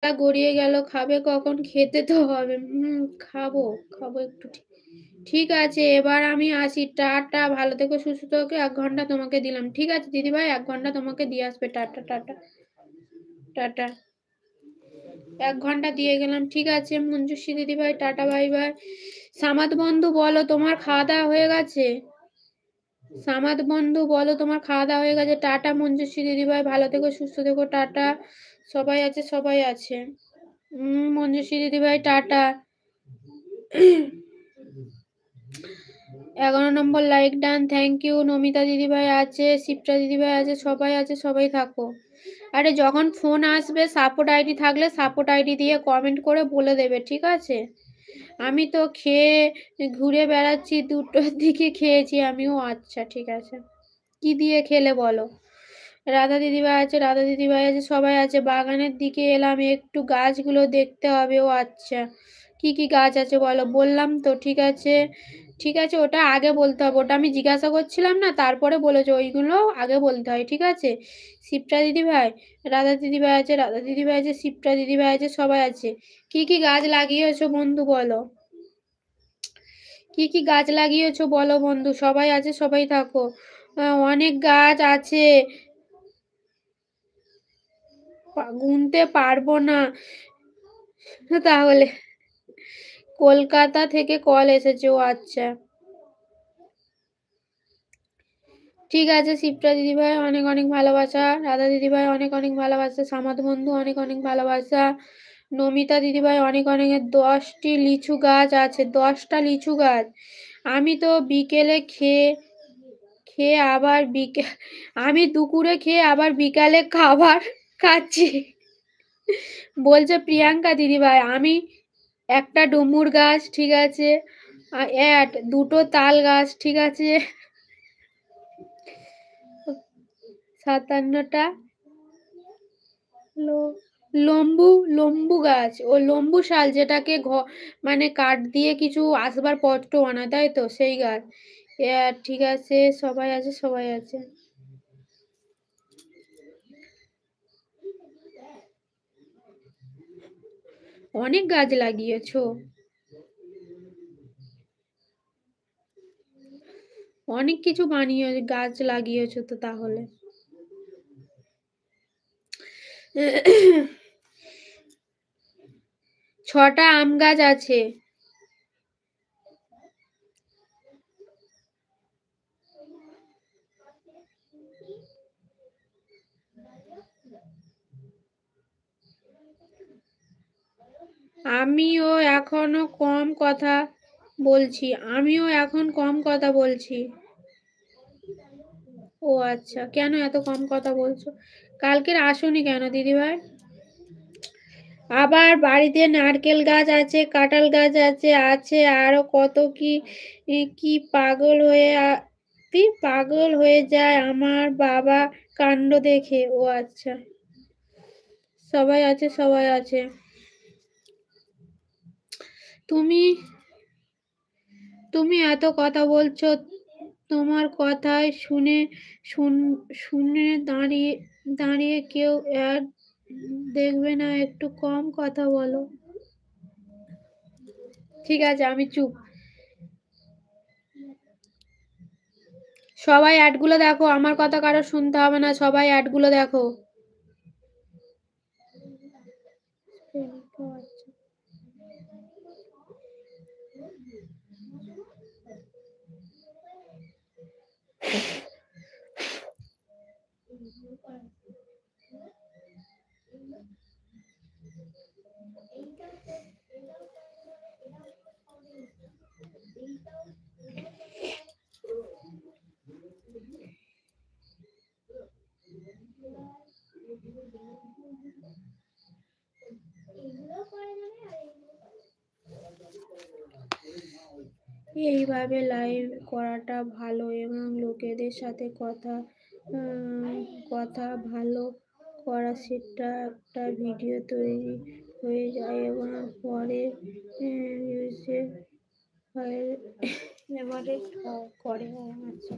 গড়িয়ে গেল, খাবে কখন? খেতে তো হবে। খাবো, খাবো একটু। ঠিক আছে, এবার আমি আসি। টাটা, ভালো থেকো, সুস্থ থেকো। ১ ঘন্টা তোমাকে দিলাম। ঠিক আছে দিদিভাই, ১ ঘন্টা তোমাকে দিয়ে আসবে। Tata, tata, tata. ১ ঘন্টা দিয়ে গেলাম। ঠিক আছে মঞ্জুশ্রী দিদিভাই, টাটা, বাই বাই। সামাদ বন্ধু বলো তোমার খাওয়া দাওয়া হয়ে গেছে? সামাদ বন্ধু বলো তোমার খাওয়া দাওয়া হয়ে গেছে? টাটা মঞ্জুশ্রী দিদিভাই, ভালো থেকো, সুস্থ থেকো, টাটা। সবাই আছে, সবাই আছে। মঞ্জুশ্রী দিদিভাই tata. 11 number like done, thank you. Namita দিদিভাই আছে, শিপ্রা দিদিভাই আছে, সবাই আছে, সবাই থাকো। আরে যখন ফোন আসবে সাপোর্ট আইডি থাকলে সাপোর্ট আইডি দিয়ে কমেন্ট করে বলে দেবে, ঠিক আছে? আমি তো খেয়ে ঘুরে বেড়াচ্ছি, 2টোর দিকে খেয়েছি আমিও। আচ্ছা ঠিক আছে, কি দিয়ে খেলে বলো? রাধা দিদিভাই আছে, রাধা দিদিভাই আছে, সবাই আছে। বাগানের দিকে এলাম, একটু গাছগুলো দেখতে হবে। ও আচ্ছা, কি কি গাছ আছে বলো? বললাম তো, ঠিক আছে, ঠিক আছে, ওটা আগে বলতে হবে। ওটা আমি জিজ্ঞাসা করছিলাম না, তারপরে বলেছো, ওইগুলো আগে বলতে হয়, ঠিক আছে? শিপ্রা দিদিভাই, রাধা দিদিভাই আছে, রাধা দিদিভাই আছে, শিপ্রা দিদিভাই আছে, সবাই আছে। কি কি গাছ লাগিয়েছো বন্ধু বলো? কি কি গাছ লাগিয়েছো বলো বন্ধু? সবাই আছে, সবাই থাকো। অনেক গাছ আছে, গুনতে পারবো না। তাহলে কলকাতা থেকে কল এসেছে। ও আচ্ছা, ঠিক আছে। শিপ্রা দিদিভাই অনেক অনেক ভালোবাসা, রাধা দিদিভাই অনেক অনেক ভালোবাসা, সামাদ বন্ধু অনেক অনেক ভালোবাসা, নমিতা দিদিভাই অনেক অনেক। 10টি লিচু গাছ আছে, 10টা লিচু গাছ। আমি তো বিকেলে খেয়ে খেয়ে আবার আমি দুপুরে খেয়ে আবার বিকালে খাবার খাচ্ছি, বলছে প্রিয়াঙ্কা দিদিভাই। আমি একটা ডুমুর গাছ, ঠিক আছে, 2টো তাল গাছ, ঠিক আছে, 57টা লম্বু লম্বু গাছ, ও লম্বু শাল, যেটাকে মানে কাঠ দিয়ে কিছু আসবাবপত্র বানায়, তাই তো, সেই গাছ। ঠিক আছে, সবাই আছে, সবাই আছে। অনেক গাছ লাগিয়েছো, অনেক কিছু বানিয়ে গাছ লাগিয়েছো তো তাহলে। 6টা আম গাছ আছে। আমিও এখনো কম কথা বলছি, আমিও এখন কম কথা বলছি। ও আচ্ছা, কেন এত কম কথা বলছো? কালকের আসোনি কেন দিদিভাই? আবার বাড়িতে নারকেল গাছ আছে, কাঁঠাল গাছ আছে, আছে আরো কত কি। কি পাগল হয়ে পাগল হয়ে যায় আমার বাবা কাণ্ড দেখে। ও আচ্ছা, সবাই আছে, সবাই আছে। তুমি তুমি এত কথা বলছো, তোমার কথায় শুনে দাঁড়িয়ে দাঁড়িয়ে কেউ অ্যাড দেখবে না, একটু কম কথা বলো। ঠিক আছে, আমি চুপ। সবাই অ্যাডগুলো দেখো, আমার কথা কারো শুনতে হবে না, সবাই অ্যাডগুলো দেখো। এইভাবে লাইভ করাটা ভালো, এবং লোকেদের সাথে কথা ভালো করা, সেটা একটা ভিডিও তৈরি হয়ে যায় এবং পরে ইউজে হয়, এবারে করে। আচ্ছা,